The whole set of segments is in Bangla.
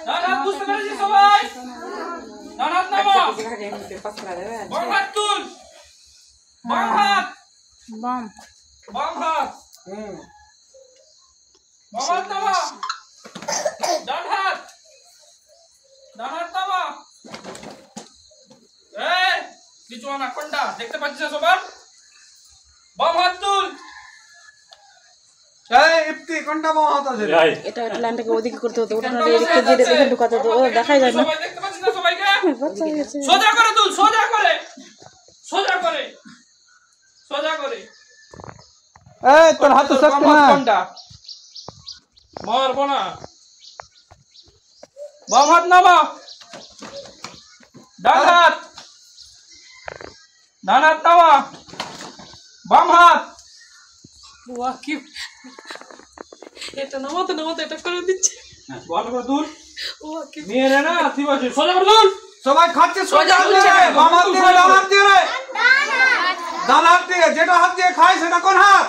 ডান হাত বুঝতে পেরেছি সবাই? ডান হাত নামা, বাম হাত তুল, বাম হাত, বাম বাম হাত, বাম হাত নামা, ডান হাত, ডান হাত নামা। এই কিছু না কোনটা দেখতে পাচ্ছিস সবার? বাম হাত তুল। এই ইফতি কোনটা বাম হাত আছে? এটা লাইনটাকে ওদিকে করতে হতো, ওটা না এদিকে দিয়ে দেখে ঢুকাতে হতো, ও দেখাই যায় না। সবাই দেখতে পাচ্ছিস না সবাইকে? বাচ্চা হয়ে গেছে। সোজা করে তুল, সোজা করে, সোজা করে, সোজা করে। এই তোর হাত তো শক্ত না। কোনটা মারবো না। বাম হাত নামা, ডান হাত, ডান হাত নামা, বাম হাত। বাহ কি এটা নামাতে নামাতে এটা করে দিচ্ছে। ভালো করে তুল। বাহ কি মেরে না ঠিক আছে, সোজা করে তুল। সবাই খাচ্ছে সোজা হাত দিয়ে, বাম হাত দিয়ে, ডান হাত দিয়ে, ডান হাত দিয়ে। যেটা হাত দিয়ে খায় সেটা কোন হাত?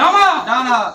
নামা, ডান হাত।